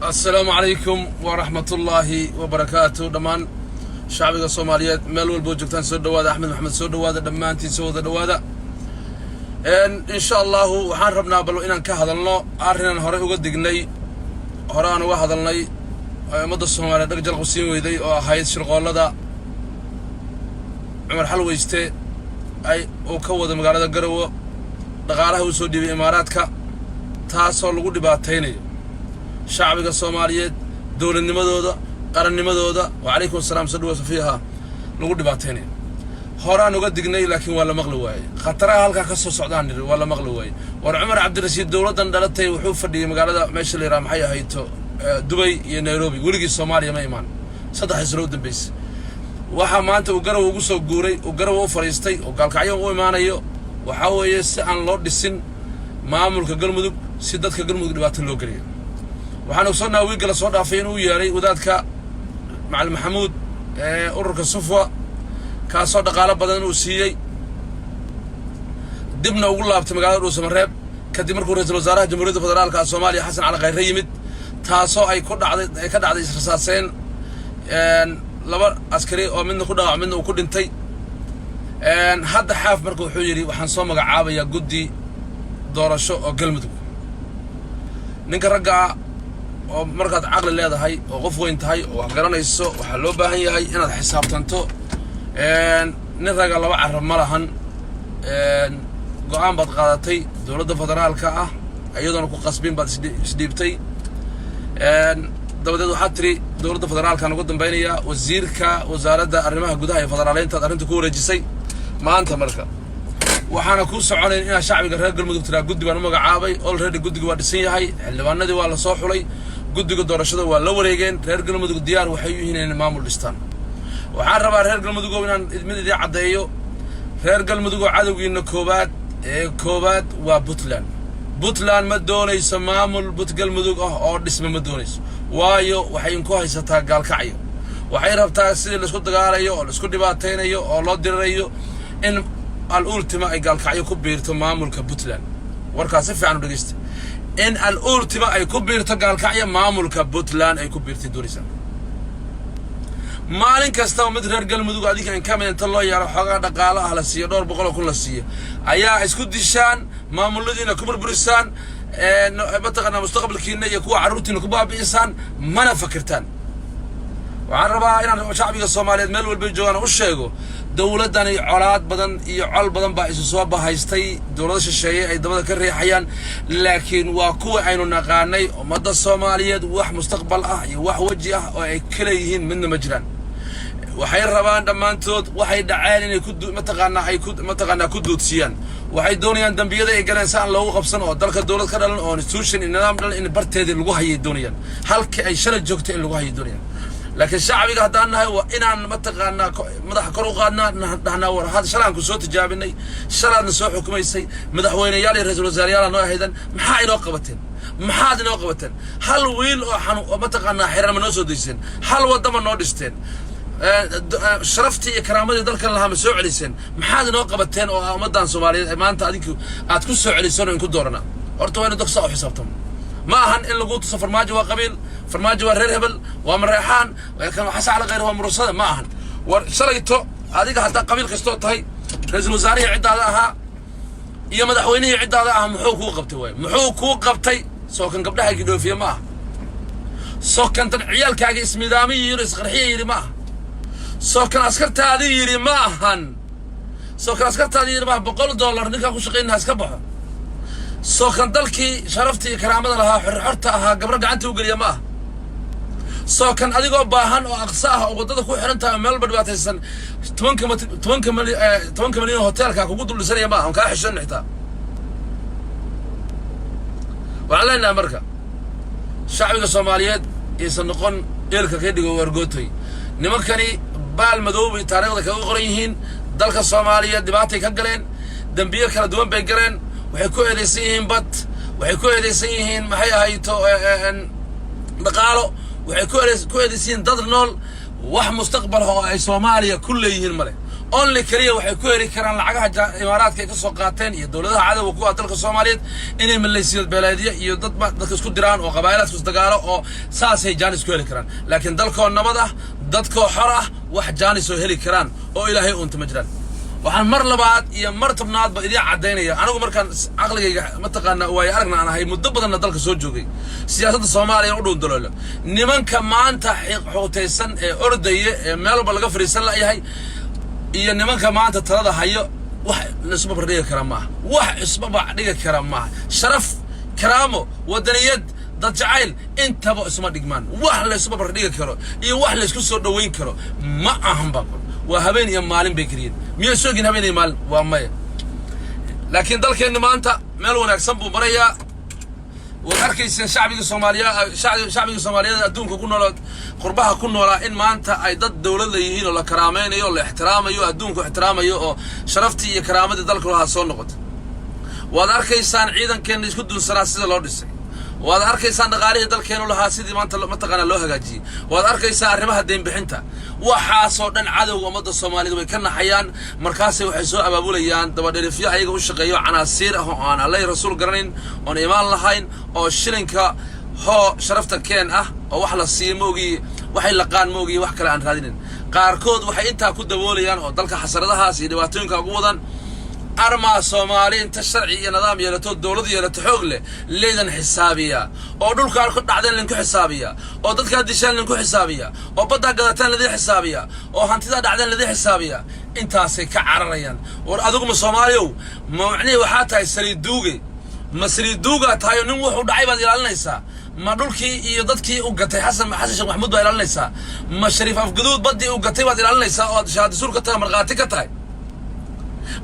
السلام عليكم ورحمة الله وبركاته. دمان شعبي الصوماليات ملول بوجكتان سود وهذا أحمد محمد سود وهذا دمانتي سود وهذا إن شاء الله وحاربنا بلو إن كهذا الله أرنا هراء وقد جني هراء واحد الله مدة الصوماليات رجال قصيم ويدي هاي شرقالله ده عمر حلو يستي أي وكود مقالة جرو دقالها وسودي بإماراتك تحصل وجود باتيني شعبك الصوماليات دول النمذودة قرن النمذودة وعليكم السلام سدوا فيها نقول دبعتيني هراء نقد جنيه لكن ولا مغلوواي خطرها هلك كسر السودان ولا مغلوواي ورعمر عبد الرشيد دولة دلتي وحوف فدي مقالة ماشي اللي رام حيا هيتو دبي نيروبي ولقي الصوماليا ما إيمان صدق يسرود بيس waxa maanta uu garaw ugu soo guuray oo garaw u fariistay oo galkacyo u imaanayo waxa weeye si aan loo dhisin maamulka galmudug si dadka galmudug dhibaato loo galiyo waxaan u soo naaway gal soo dhaafay inuu yeeray wadaadka Macalin Maxamuud ururka Sufwa ka soo dhaqaale badan uu siiyay dibna ugu laabtay magaalada Dhuusamareeb kadib markuu ra'iisul wasaaraha Jamhuuriyadda Federaalka Soomaaliya Xasan Cali Khayre yimid taasoo ay ka dhacday israasaaseen laba askari oo midna ku dhaawac midna uu ku dhintay hadda xaaf markuu wuxuu yiri waxaan soo magacaabayaa guddi doorasho oo galmudug ninka ragga oo markaad aqli leedahay oo qof weyn tahay oo wax garanayso waxa loo baahan yahay inaad xisaabtanto nin ragga laba carab ma lahan go'aan baad qaadatay dawladda federaalka ah iyadoo ku qasbin baad isdhiibtay dabadeed waxaa tiri dawladda federaalka ugu dambeynaya wasiirka wasaaradda arrimaha gudaha ee federaaleynta arrinta ku wareejisay maanta marka waxaana ku soconayn in shacbiga reer galmudug tira guddi baan u magacaabay already guddigu waa dhisan yahay xildhibaanadii waa la soo xulay guddiga doorashada waa la wareegeen reer galmudug diyaar waxay u yihiin inay maamul dhistaan waxaan rabaa reer galmudug inaan mid idin cadeeyo reer galmudug cadawgiina koobaad waa Puntland ma doonayso maamul galmudug ah oo dhisma ma doonayso waayo waxay ku haysataa gaalkacyo waxay rabtaa sidii la isku dagaalayo oo la isku dhibaateynayo oo loo dirirayo in al-ultima ay gaalkacyo ku biirto maamulka Puntland warkaas si fiican u dhageysta in al-ultima ay ku biirto gaalkacyo maamulka Puntland ay ku biirtay doonaysa maalin kasta oo mid reer galmudug adiga in ka mid loo yaro xogaa dhaqaale ah la siiyo 200 kun la siiyo ayaa isku dishaan maamuladiina ku burburisaan mataqana mustaqbalkiina iyo kuwa caruurtiina ku baabi'isaan mana fakirtaan waxaan rabaa inaan shacbiga Soomaaliyeed meel walba joogaan u sheego dawladdan ay colaad badan iyo col badan baa isu soo bahaystay dawladda shisheeye ay dabada ka riixayaan laakiin waa kuwa aynu naqaanay ummadda Soomaaliyeed wax mustaqbal ah iyo wax waji ah oo ay kala yihiin midna ma jiraan waxay rabaan dhamaantood waxay dhaceen inay mataqana ku doodsiiyaan waxay doonayaan dambiyada ay galeen saan loogu qabsan oo dalka dawlad ka dhalan oo institution nidaam dhalan in barteedii lagu hayay doonayaan halka ay shalay joogtay in lagu hayay doonayaan laakiin shacbiga haddaan nahay waa inaan mataqana madax kor u qaadnaa dhahnaa war hada shalaan ku soo tijaabinay shalaadna soo xukumaysay madaxweynayaal iyo ra'iisul wasaarayaal noo haydan maxaa inoo qabateen hal wiil oo mataqana xiran noo soo deyseen hal wadama noo dhisteen شرفتي كرامتي ذلك الله مسوع عليسن محاد نوع قبتين أو مدان سومالي ما أنت أديك أتكون سوع عليسن وإنكم دورنا أرتوين دقصة حسابتهم ما هن إلا قلت فرماجي وقبيل فرماجي ورهبل ومن ريحان ولكن حس على غيره مرصد ما هن وشريته هذيك حتى قبيل قصته هاي رئيس الوزراء عدة لها يا مدحويني عدة لها محوك وقبتي وين محوك وقبتي سو كان قبلها يجدوا فيه ما سو كانت عيال كاجي اسمي دامي يرس قرحية يري ما سو كان عسكرت هذه يري معهن سو كان عسكرت هذه يري معهن $100 نكا كو شقينها اسكبحو سو كان دلكي شرفتي كرامada lahaa xirxirta aha gabra gacanta u galiya ma soo kan adigoo baahan oo aqsaaha oo wadada ku xirantaa meel badbaataysan 10 milyan hotelka kugu dul dhisanaya ma aan ka xishan xitaa walaalaina marka shacbiga Soomaaliyeed aysan noqon eelka ka dhigo wargootay nimankani baal madoobi taariikhda ka qoran yihiin dalka Soomaaliyeed dhibaatay ka galeen dambiyo kala duwan bay galeen waxay ku eedeysan yihiin bad waxay ku eedeysan yihiin maxay ahayto dhaqaalo waxay ku eedeysan dad nool wax mustaqbal oo ay Soomaaliya ku leeyihiin male only kaliya waxay ku heli karaan lacagaha imaaraadka ay ka soo qaateen iyo dawladaha cadawga ku ah dalka Soomaaliyeed inay maleysiyad beeleedyo iyo dadka isku diraan oo qabaaylaadku isdagaalo oo saasay jaanis ku heli karaan laakiin dalkoo nabad ah dadkoo xor ah wax jaanis oo heli karaan oo Ilaahay uunta ma jiraan waxaan mar labaad iyo mar tobnaad ba idin cadeynaya anigu markaan aqligayga ma taqaana way aragna aan ahay muddo badan dalka soo joogay siyaasadda Soomaaliya u dhow daloolo nimanka maanta xoogtaysan ee ordaya ee meel walba laga fariisan la yahay iyo nimanka maanta talada hayo wax la isba bardhiga kara ma wax isba bardhiga kara ma sharaf karaamo wadaniyad dad jacayl intaba isma dhigmaan wax la isba bardhiga karo iyo wax la isku soo dhaweyn karo ma ahan ba وهبين يا مالين بكرين مية سوقين هبين يا مال وامية لكن ذلك إن ما أنت مالون أكسبوا بريا وأركيس شعبي الصومالية شعبي الصومالية أدونك كنا قربها كنا ولا إن ما أنت أيضا الدولة اللي هي ولا كرامين يو ولا احترام يو أدونك احترام يو شرفتي يا كرامة ذلك لها صون نقط وأركيس عيدا كان يسكتون سلاسل الأردسي وهذا أركيسان دقاريه دلكينو لها سيدي ما أنت ما تقنا له هجاجي وهذا أركيسان رمها الدين بحنتا وحاصودن عدو ومد الصومالي وكنا حيان مركاسي وحسوا أبابوليان دبادين في أيق وشقيو عناصير هو عن الله رسول قرنين on إيمان لهين أو شرينكا هو شرفت كين أو وحلا السي موجي وحي لقان موجي وحكلا عن هذين قاركود وحي أنت كود دبوليان أو دلك حسردها سيدي واتونك أقوضا أرما صومالي أنت الشرعي نظام يلتو الدولة يلتو حقله ليدن حسابية أو دول كاركود عدين لنكو حسابية أو ضد كاديشان لنكو حسابية أو بدأ قدرتان لذي حسابية أو هانتداد عدين لذي حسابية أنت سيكا عرريان وأذوكم الصوماليو معني وحاتها يسري دوغي ما سري دوغا تايو نموح ودعيبا دي لالنيسا ما دولكي يضدكي وقتي حسن شيخ محمود با لالنيسا ما شريف أفقدود بدي وقتي با دي لالنيسا أو شهادة سور كتاها مرغاتي كتاي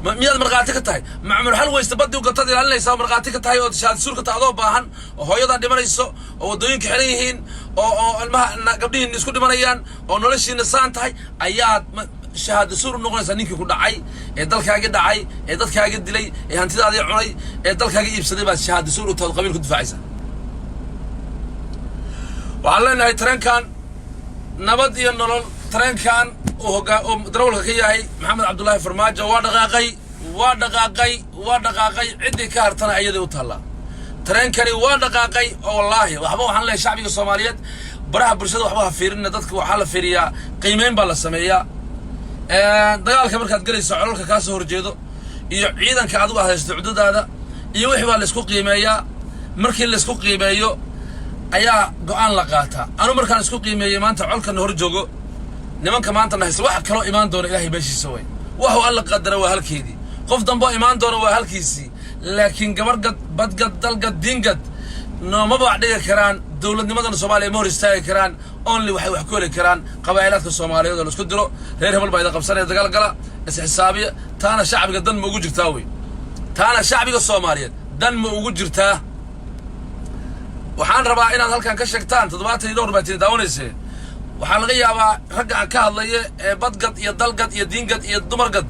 مياد مرقاتي كتاي مع مرحل ويستبدي وقتدي لان ليس مرقاتي كتاي او شاد سورك تاادو باهن oo hooyada dhimanayso oo wadooyinka xiran yihiin oo ilmaha gabdhihiin isku dhimanayaan oo noloshiina saan tahay ayaad shahaado suur noqonaysa ninkii ku dhacay ee dalkaaga dhacay ee dadkaaga dilay ee hantidaadii cunay ee dalkaaga iibsaday baad shahaado suur u taad qabiil ku difaacaysa waxaan leenahay tareenkan nabad iyo nolol tareenkan darawalka ka yahay maxamed cabdullaahi farmaajo waa dhaqaaqay cidii ka hartana ayadii u taala tareenkani waa dhaqaaqay oo wallaahi waxba waxaan leeyahay shacbiga Soomaaliyeed baraha bulshada waxba ha fiirin dadka waxa la fiiriyaa qiimeyn baa la sameeyaa dagaalka markaad galayso cololka ka soo horjeedo iyo ciidanka aad u haysto cududada iyo wixii baa la isku qiimeeyaa markii la isku qiimeeyo ayaa go'aan la qaataa anu markaan isku qiimeeyay maanta colkan hor joogo nimanka maanta nahayso wax kale imaan doona Ilaahay beeshiisa way waxa alla qadara waa halkeedii qof dambe imaan doona waa halkiisii laakiin gabargad badgad dalgad dingad nooma bacdiga karaan dawladnimadan Soomaaliya ma hor istaagi karaan only waxay wax ku heli karaan qabaaylaadka Soomaaliyeed oo isku diro reer hebel baa ida qabsanaya dagaal gala is xisaabiya taana shacbiga dan ma ugu jirtaa way taana shacbiga Soomaaliyeed dan ma ugu jirtaa waxaan rabaa inaad halkan ka sheegtaan 72 baatiin daawanaysa waxaa laga yaabaa ragga aan ka hadlayo ee badgad iyo dalgad iyo diingad iyo dumargad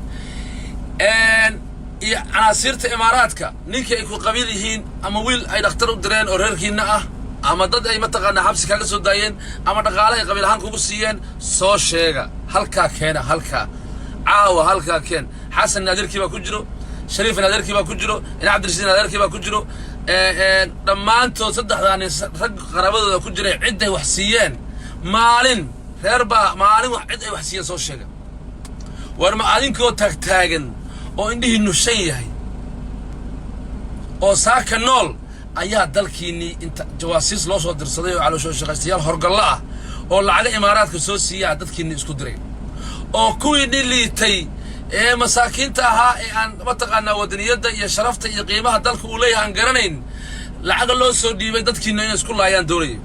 iyo canaasirta imaaraadka ninkii ay ku qabiil yihiin ama wiil ay dhakhtar u direen oo reerkiina ah ama dad ay mataqaana xabsi kaga soo daayeen ama dhaqaale ay qabiil ahaan kugu siiyeen soo sheega halka keena halka caawa halka keen xasan naadirkii baa ku jiro shariif naadirkii baa ku jiro ina cabdirasiin naadirkii baa ku jiro dhammaantood saddexdaan rag qarabadooda ku jiray cid ay wax siiyeen maalin reerba maalin wax cid ay wax siiyeen soo sheega war ma adinkoo taagan oo indhihiinu shan yahay oo saaka nool ayaa dalkiini inta jawaasiis loo soo dirsaday oo caloosho shaqaystayaal horgalla ah oo lacag imaaraadka soo siiyaa dadkiini isku diray oo kuwii dhiliitay ee masaakiinta ahaa ee aan mataqaana wadaniyada iyo sharafta iyo qiimaha dalka uu leeyahay aan garanayn lacag loo soo dhiibay dadkiina inay isku laayaan doonayay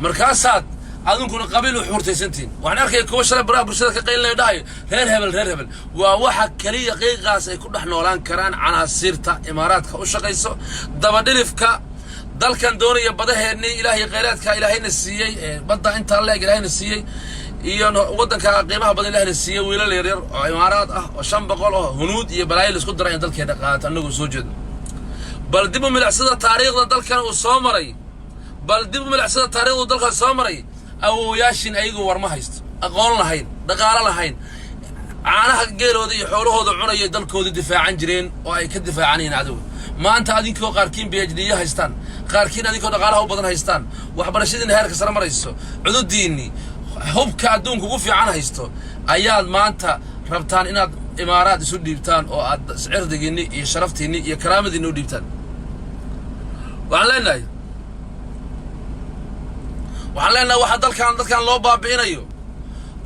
markaasaad adunkuna qabiil u xurtaysantiin waxaan arkay kuwa shalay baraha bulshada ka qaylinay dhahay reer hebel waa waxa kaliya qiiqaas ay ku dhex noolaan karaan canaasirta imaaraadka u shaqayso dabadhilifka dalkan doonaya badaheennii ilaahay khayraadka ilaahayna siiyey badda inta leeg ilaahayna siiyey iyo wadanka qiimaha badan ilaahayna siiyey wiilal yaryar oo imaaraad ah oo 500 oo hunuud iyo balaayo isku daray dalkeena qaata anagu soo jeedo bal dib u milicsada taariikhda dalkan uu soo maray أو ياشين أيجو ورما هيست aqoon lahayn dhaqaale lahayn caanaha geelooda iyo xoolahooda cunaya dalkooda difaacan jireen oo ay ka difaacanayeen cadow maanta adinkoo qaarkiin PhD haystaan qaarkiin adinkoo dhaqaalaha u badan haystaan waxbarashadiina heerka sare marayso cududiinni hubka adduunka ugu fiican haysto ayaad maanta rabtaan inaad imaaraad isu dhiibtaan oo aad sicirdigiinni iyo sharaftiinni iyo karaamadiinni u dhiibtaan waxaan leenahay waxa dadkan loo baabi'inayo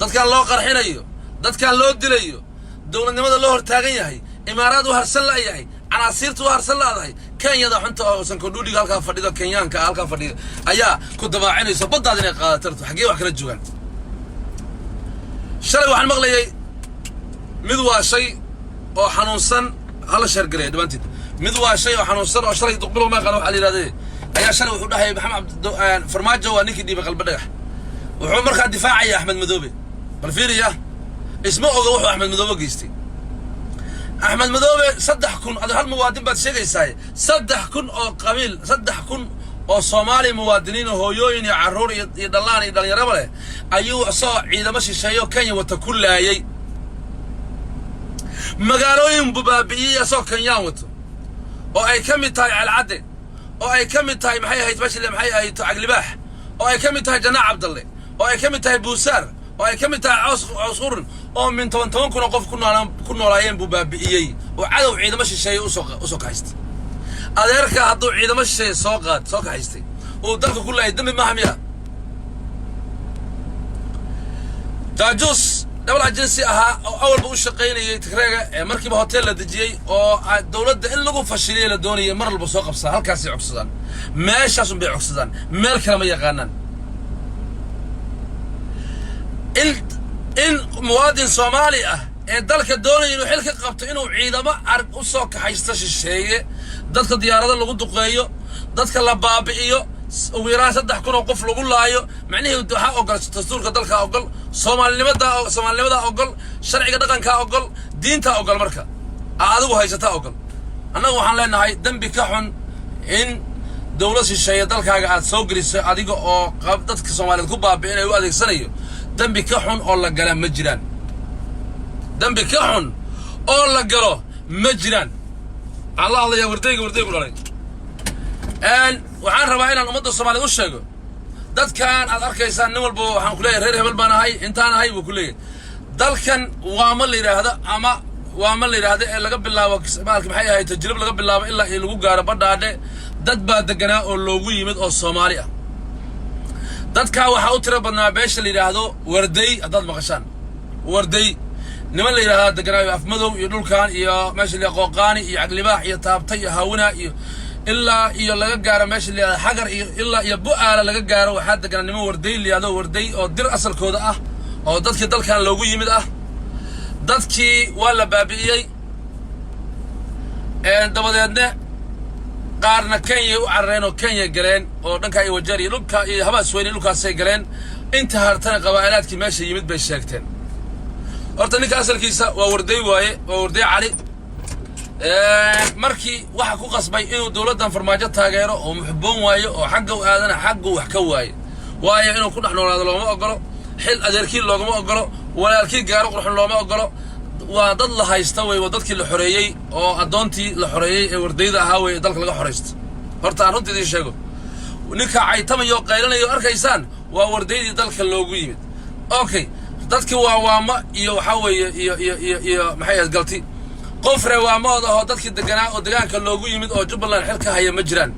dadkan loo qarxinayo dadkan loo dilayo dowladnimada loo hortaagan yahay imaaraad u harsan la yahay canaasiirtu u harsan laadahay Kenyada xunta oo san kodhuudiga halka fadhido Kenyaanka halka fadhiyo ayaa ku dabaacinayso baddaad inay qaadato xagee wax kala joogan shalay waxaan maqlayay mid waa shay oo xanuunsan hala shargalay dhawaantii mid waa shay oo xanuunsan oo shalay duqbil ma qano waxa la yiraahday ayaa shalay wuxuu dhahay Maxamed Farmaajo waa ninkii dhiibay qalbi dhagax wuxuu markaa difaacay Axmed Madoobe bal fiiriya isma oga wuxuu Axmed Madoobe geystay أحمد مدوبة 3,000 هذا هالمواطنين بتشجعي 3,000 أو قبيل 3,000 أو صومالي مواطنين وهويين يعرور يدلان يربله أيوة صاع إذا ماشي شيء كان وتكل أي مقالوين ببابية صاع كان ياموت أو أي كم تاي على العدل أو أي كم تاي محي هيتمشي اللي محي هيتعقل باح أو أي كم تاي جناح عبد الله أو أي كم تاي بوسار أو أي كم تاي عصور أو من 8 كنا قف كنا رايين ببابية وعدو عيد ماشي شيء وسوق هيست أديرك هادو عيد ماشي سوق هيستي ودلك كله يدمي ما هميا تاجوس دولة جنسي أول بوش شقيني تكرهه مركب هوتيل لدجي أو الدولة إن لقوا فشلية لدوني مر البسوق بصها هل كاسي عكسدان ماشي عشان بيع عكسدان مال كلام يقانن إن مواد صومالية دلك الدولة إنه حلك قبط إنه عيدما عرق وسوق حيستش الشيء دلك الديارة اللي قد قيو دلك اللبابئيو ويران صدح كنا قف لقول لايو معنيه الدحاء أقل تستور كدلك أقل صومالي ماذا أقل شرعي كدقن كأقل دين تا أقل مركا أعادو هاي ستا أقل أنا وحن لنا هاي دنبي كحن إن دولة الشيء دلك هاي سوق لسه أديكو أو قبضتك صومالي كوبا بينه يوادك سنيو دنبي كحن أولا قلم مجران دنبي كحن أولا قلو مجران الله يا ورديق ولا waxaan rabaa inaan ummadda Soomaaliyeed u sheego dadkan aad arkaysaan nin walba waxaan ku leeyahay reer hebel baan ahay intaan ahay buu ku leeyahay dalkan waa ma la yiraahdo ama waa ma la yiraahdo ee laga bilaabo maalka maxay ahayd tajriib laga bilaabo ilaa ay lagu gaaro badhaadhe dad baa deganaa oo loogu yimid oo Soomaali ah dadka waxa u tiro badnaa beesha la yiraahdo warday hadaad maqashaan warday niman la yiraahdo deganaa afmadow iyo dhulkan iyo meesha la qooqaani iyo aqlibaax iyo taabtay iyo hawna iyo إلا يلا جارة ماشي اللي حجر إلا يبقى على لقى جارة وحد كان نمو وردي اللي هذا وردي أو دير أصل كودا أو ضدك دل كان لو يمد ضدك ولا بابيي دبضنا قارنا كينيا وعرين وكينيا جرين أو نكاي وجري لوكا هبا سويني لوكا سيجرين انت هرتنا قبائلات كي ماشي يمد بالشاكتين أرتني كأصل كيسا ووردي ووردي علي markii waxa ku qasbay inuu dawladdan farmaajo taageero oo muxboon waayo oo xagga u aadana xagga wax ka waayo inuu ku dhaxnoolaado looma ogolo xil adeerkii loogama ogolo walaalkii gaaro qurxin looma ogolo waa dad la haysta way dadkii la xoreeyay oo adoontii la xoreeyay ee wardayda ahaa way dalka laga xoreysto horta aan runtii sheego ninka caytamayo qaylanayo arkaysaan waa wardaydii dalka loogu yimid okay dadkii waa waama iyo waxa weeye iyo maxay galti قفر وامود أو دتك الدجنا أو دجان كلوجو يمد أو جبل الحلقة هي مجران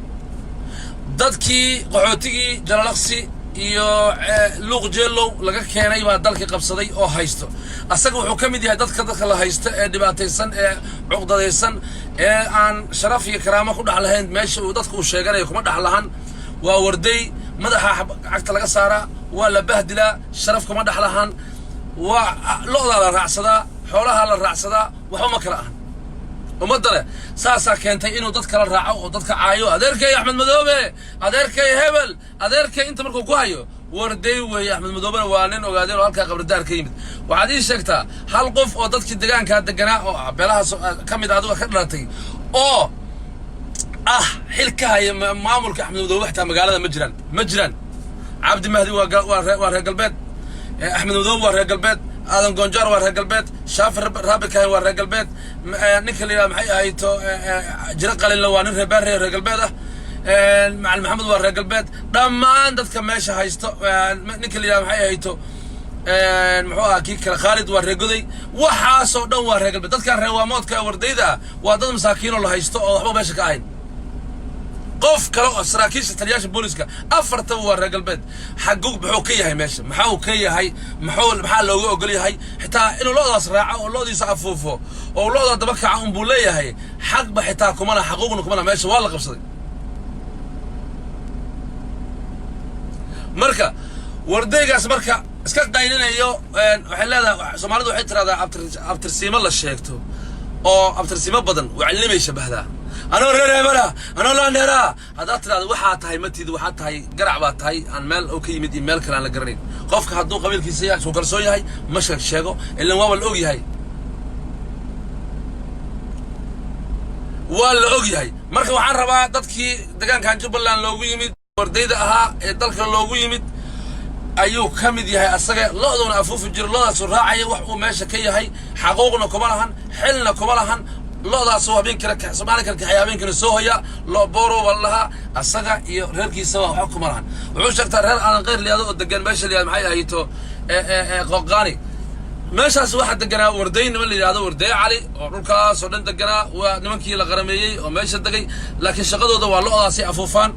دتك قعوتي جلالقسي يو لوق جلو لقى كيناي بعد دلك قبصدي أو هايستو أسقو حكمي دي دتك دخل هايست دبعتيسن عقدة يسن عن شرف كرامة كل على هند ماشي ودتك وشجرة يكون على هن ووردي مدح عقد لقى سارة ولا بهدلة شرفكم مدح على هن ولقطة على الرعصة حولها على الرعصة وحوم كراهن ومدله ساسا كنتي إنه ضدك الرعو وضدك عايو أديرك يا أحمد مدوبة أديرك يا هبل أديرك أنت مركو كوايو وردي ويا أحمد مدوبة وانين وقادر وهالك قبل الدار كيمت وعادي شكتا هالقف وضدك الدجان كان دجنا بلاها كم يدعوا كرلتي أو حلكها معمول كأحمد مدوبة حتى مقالة مجرن عبد المهدي وارها قلبت أحمد مدوب ورا قلبت آدم جونجار ورا قلبت شافر رابك هاي ورا قلبت نيكل يا محي هايتو جرق قال لو أنا ربار ورا قلبته مع محمد ورا قلبت دمان دتك ماشي هايستو نيكل يا محي هايتو محوها كيك خالد ورقدي وحاسو دون ورقل بدل كان روامود كا ورديدا وادد مساكين الله هيستو او waxba meesha ka ahayn qof kale oo saraakiisha taliyaasha booliska afarta ورقل bed xaguug wuxuu ka yahay meesha maxaa ka yahay maxaa looga ogol yahay xitaa inuu loodaas raaco oo loodiisa afuufo oo looda daba kaca un buu leeyahay xaq ba xitaa kuma la xaquuqna kuma la meesha waa la qabsaday marka wardaygaas marka iska qayninayo waxay leedahay Soomaalidu waxay tiraahdaa abtirsiimo la sheegto oo abtirsiimo badan waclimay shabahdaa anoo reereebara anoo la neera hadaa tiraahdo waxa tahay matiid waxa tahay garac baa tahay aan meel oo ka yimid meel kale aan la garanayn qofka hadduu qabiilkiisa yahay soo kalsoon yahay ma sheego ilaa waa la og yahay marka waxaan rabaa dadkii deegaanka Jubbaland loogu yimid wardayda ahaa ee dalka loogu yimid ayuu kamid yahay asaga looduna afuufu jir loodaas raacay wax uu meesha ka yahay xaqooqna kuma lahan xilna kuma lahan loodaas oo habeen kale Soomaaliya ka xayaabiin kana soo haya loo booro wallaha asaga iyo reerkiisa wax kuma lahan wuxuu sheegtaa reer aan qeyr liyaado oo degan meesha liyaad maxay ahayto qoqaani meeshaas waxa deganaa wardayn ma liyaado warday cali oo dhulkaas oo dhan deganaa waa nimankii la qarameeyay oo meesha degay laakiin shaqadooda waa loodaas afuufaan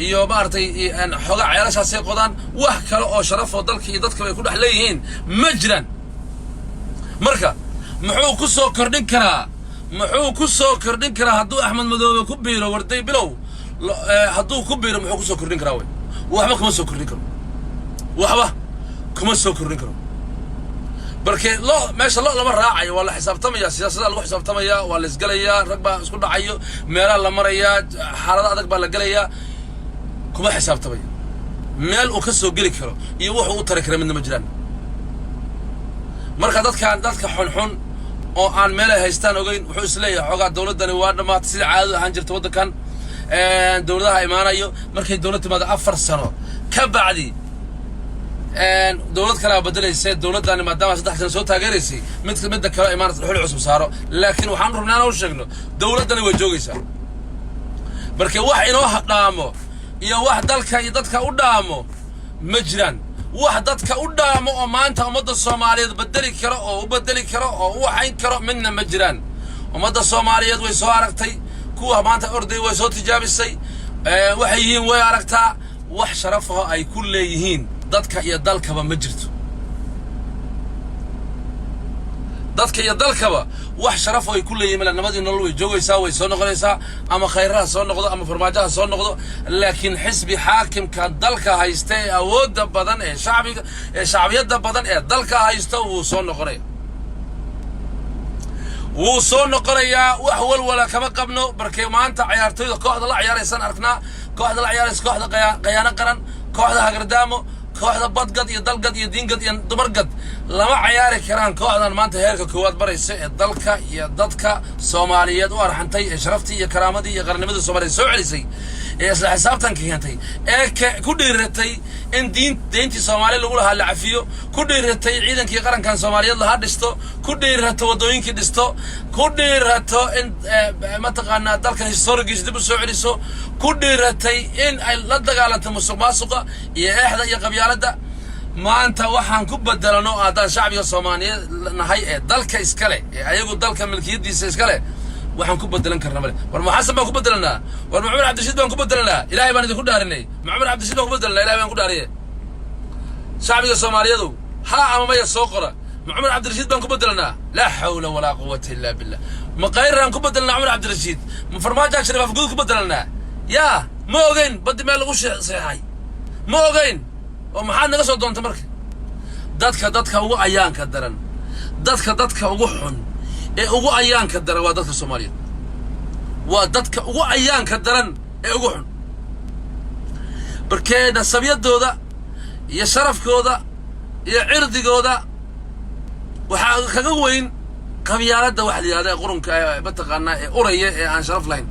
iyo maartay aan xoga ceelashaas ay qodaan wax kale oo sharaf oo dalka iyo dadka ay ku dhax leeyihiin ma jiraan marka muxuu ku soo kordhin karaa hadduu Axmed Madoobe ku biiro warday bilow hadduu ku biiro muxuu ku soo kordhin karaa waxba kuma soo kordhin karo barke meesha lama raacayo waa la xisaabtamaya siyaasadda lagu xisaabtamaya waa la isgalaya rag baa isku dhacayo meelaha la maraya xaalada adag baa la galaya kuma xisaabtamay meel uu ka soo gali karo iyo wuxuu u tari karo midna ma jiraan marka dadka xun oo aan meel ay haystaan ogeyn wuxuu isleeyahay xogaa dawladani waa dhamaatay sida caadada ahaan jirta wadankan dawladaha imaanayo markay dawladda timaado 4 sano ka bacdi dawlad kale bedelaysa dawladani maadaama 3 sano soo taageeraysay midda kale imaanad xul cusub saaro laakiin waxaan rabnaa inaan u sheegno dawladani way joogaysaa marka wax inoo hadhaamo iyo wax dalka iyo dadka u dhaamo ma jiraan wax dadka u dhaamo oo maanta ummadda Soomaaliyeed bedeli karo oo u bedeli karo oo u waxayn karo midna ma jiraan ummadda Soomaaliyeed way soo aragtay kuwa maanta orday way soo tijaabisay waxay yihiin way aragtaa wax sharaf ah ay ku leeyihiin dadka iyo dalkaba ma jirto dadka iyo dalkaba wax sharaf ay ku leeyihiin nabadii nolol way joogaysaa way soo noqonaysaa ama khayraha soo noqdo ama farmaajaha soo noqdo laakiin xisbi xaakimka dalka haysta ee awoodda badan ee shacbiyada badan ee dalka haysta wuu soo noqonayaa wax walwala kama qabno barkay maanta ciyaartooyda kooxda la ciyaaraysan arknaa kooxda la ciyaaraysa kooxda qayaano qaran kooxda hagardaamo kooxda badgad iyo dalgad iyo diingad iyo dumargad lama ciyaari karaan kooxdan maanta heerka koowaad baraysa ee dalka iyo dadka Soomaaliyeed u arxantay ee sharaftii iyo karaamadii iyo qarnimada Soomaaliyeed soo celisay ee isla xisaabtan keentay ee ku dhiiratay in diintii Soomaaliyeed lagu lahaa la cafiyo ku dhiiratay ciidankii qarankan Soomaaliyeed la dhisto ku dhiirato wadooyinkii dhisto ku dhiirato in mataqaanaa dalkan historigiisa dib u soo celiso ku dhiiratay in ay la dagaalanto musuqmaasuqa iyo eexda iyo qabyaaladda maanta waxaan ku bedelano aadaan shacbiga Soomaaliyeed nahay ee dalka iskale ee ayagu dalka milkiyadiisa iskale waxaan ku bedelan karnaa male war maxasan baan ku bedelanaa war Maxamed Cabdirashiid baan ku bedelanaa ilaahay baan idinku dhaarinay Maxamed Cabdirashiid baan ku bedelanaa ilaahay baan ku dhaariyay shacbiga Soomaaliyeed ha ama ma soo qora Maxamed Cabdirashiid baan ku bedelanaa la hawla wala quwwata illa billah ma qayraan ku bedelanaa Maxamed Cabdirashiid ma farmaajo Shariif Afguud ku bedelanaa ya ma ogeyn bad meel lagu saxay ma ogeyn oo maxaad naga soo doonta marka dadka ugu ayaanka daran dadka ugu xun ee ugu ayaanka daran waa dadka Soomaaliyeed waa dadka ugu ayaanka daran ee ugu xun barkeena sabiyadooda iyo sharafkooda iyo cirdigooda waxa kaga weyn qabyaaladda wax la yiraahdo qurunka mataqaanaa ee uraya ee aan sharaf lahayn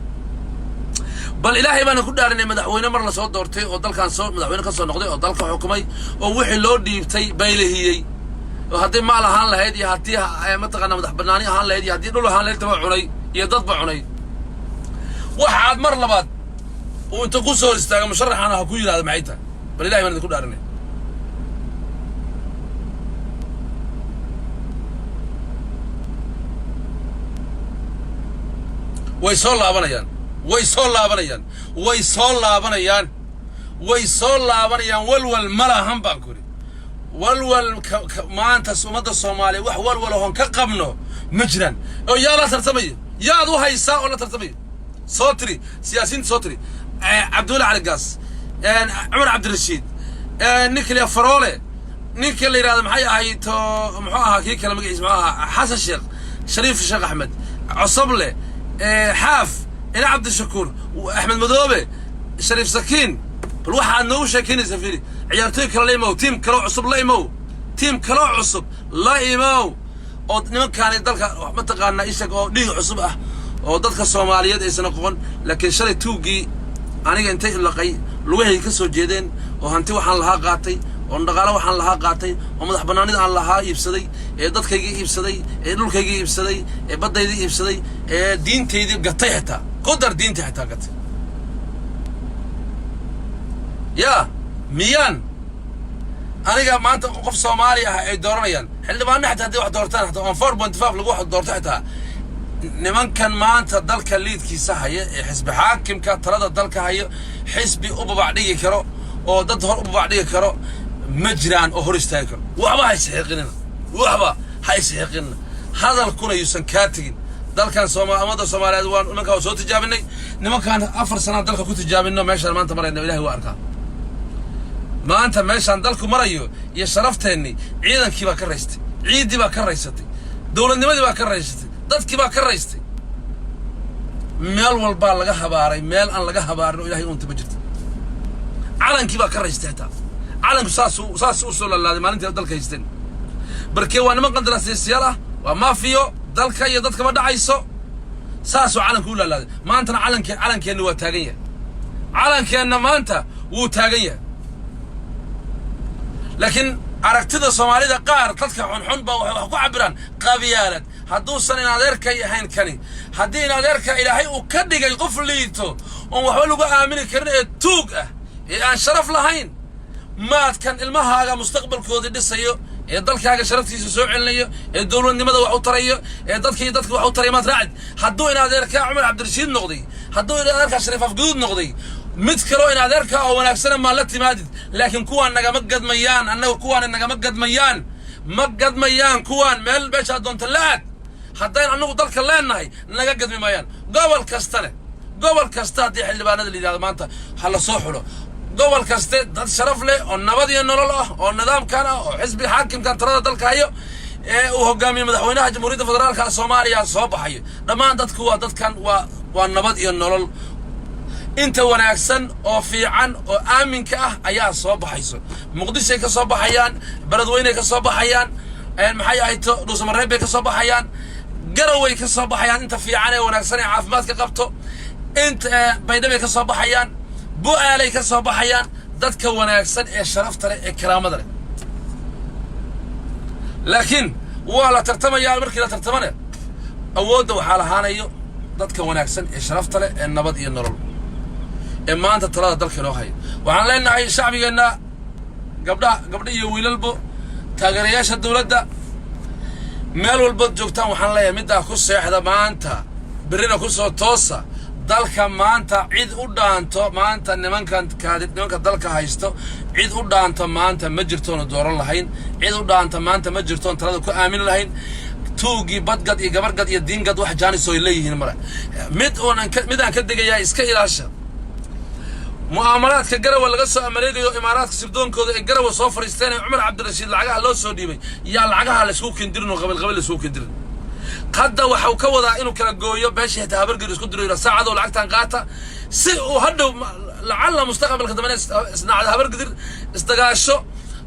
بل إلهي ما نكون دارين مدحوينا مرة صوت دورتي أو دل كان صوت مدحوينا كسر نقدي أو دل كحكومي أو وحي لو ديبتي بيله هي وهدي ما لهان لهيدي هديها متقنا مدح بناني هان لهيدي هدي دول هان لهيدي تبعوني يضبعوني واحد مرة لبعض وأنت قصور استاجم مشرح أنا هكوي هذا معيته بل إلهي ما نكون دارين ويسول لابنيان ويسول لابنيان والول ملا هم بانكوري والول ما أنت سمد الصومالي والول هون كقبنه مجرن أو يا لا ترتمي يا ذو هيساء ولا ترتمي صوتري سياسيين صوتري عبد الله على القاس عمر عبد الرشيد نيكلي فرولي نيكلي هذا محيا هاي تو محاها كي كلام جيس معاها حسن الشيخ شريف الشيخ أحمد عصبله حاف إلى عبد الشكور وأحمد مدوبة شريف سكين الواحد نو شاكين سفيري عيارتوي كلا ليمو تيم كلا عصب ليمو تيم كلا عصب ليمو أو نما كان يدلك متقارنا إيشك أو دي عصب أو دلك الصوماليات إيشنا قون لكن شري توجي أنا أنتي اللقي لوجه يكسر جدين وهنتي وحن لها قاتي وندقالة وحن لها قاتي ومدح بنانيد عن لها يبصدي دتك يجي يبصدي دولك يجي يبصدي بدأ يجي يبصدي دين تيدي قطعي حتى قدر دين تحتها قطع يا ميان أنا ما أنت قف صومالي دورنيان حلو ما نحت هدي واحد دورتان حتى 4.5 لقوا واحد دورت حتى نمان كان ما أنت ضلك الليد كيسة هي حسب حاكم كترى ضلك هي حسبي أبو بعديه كرو أو ضدها أبو بعديه كرو مجران أو هرستايكر وحبا هيسحقنا وحبا هيسحقنا هذا الكون يسن كاتين دل كان أمضى صومالي أدوان ونمك هو صوت جابني نمان كان 4 سنة دلك كنت جابنه ماشي ما أنت مرة إنه إلهي وأركان ما أنت ماشي عندكم مريو يا شرفتني عيدا كيف كرستي عيدي ما كرستي دولة نمدي ما كرستي ضد كيف كرستي مال والبال لقاها باري مال أن لقاها باري إلهي أنت بجرت علن كيف كرستي حتى علن ساس وصل الله ما أنت ضلك يستن بركي وأنا ما قدر السيارة وما فيه ضلك يضدك ما دعيسو ساسو علن كل الله ما أنت علن كأنه وتاجية علن كأنه ما أنت وتاجية لكن أركتدا الصومالي ده قار تلك حن بوحكو عبران قبيالة هدو سنين أديرك يحين كني هدين أديرك إلهي وكدق يقفل ليتو ومحولو آمين كرني توقع يعني شرف لهين مات كان المها مستقبل كودي دسيو يضلك هذا شرفتي سوء علنيو الدولة النمذا وحو تريو يضلك وحو تري ما تراعد هدو إن أديرك عمر عبد الرشيد نقضي هدو إن أديرك شريف أفقود نقضي متكرو إن أديرك أو ونفسنا ما لتي مادد لكن كوان نجا مقد ميان أنه كوان نجا مقد ميان كوان مال بيش هدون تلات حدين أنه ضلك الله نهي نجا قد ميان قبل كستة دي حل بانه اللي هذا ما أنت حل صوحله قبل كستة ضد شرف له والنبضي إنه الله والنظام كان حزب حاكم كان ترى ضلك هيو وهو قام يمدحونها جمهورية الفدرالية الصومالية صوب حي لما ضد كوا ضد كان والنبضي إنه الله انت وناكسن او فيعن او امن كاه ايا سو بخايسو مقدسه ka soo baxayaan baradweyne ka soo baxayaan maxay ay to dhuusamareeb ka soo baxayaan garaway ka soo baxayaan inta fiican ee wanaagsan ee caafimaadka qabto inta baydhabo ka soo baxayaan bu'aalay ka soo baxayaan dadka wanaagsan ee sharafta leh ee karaamada leh laakiin wala tartamayaan markii la tartamana awoodda waxa lahaanayo dadka wanaagsan ee sharafta leh ee nabad iyo nolol إما أنت ترى ذلك الوحي وعن لنا أي شعب قلنا قبل ويلالبو تاجرياش الدولة ده مالو البض جوكتان وحن لا يمدها كوسة هذا ما أنت برينا كوسة توسة ذلك ما أنت عيد ودا أنت ما أنت نمان كان كادت نمان كذلك هايستو عيد ودا أنت ما أنت مجرتون الدور اللهين عيد ودا أنت ما أنت مجرتون ترى كو آمين اللهين توجي بدقد يجبر قد يدين قد واحد جاني سوي ليه هنا مد أن كدق يا إسكاي العشاء مؤامرات كجرا ولا قصة أمريكا إمارات كسبدون كذا الجرا وصفر استنى عمر عبد الرشيد العجها لو سوديمي يا العجها لسوق كندرن وقبل لسوق كندرن قد وحو كوضع إنه كلا جويو باش يهتهبر جرس كندرو إلى ساعة ولا عقتان قاتا وهدو لعل مستقبل خدمات صناعة هبر قدر استقاشوا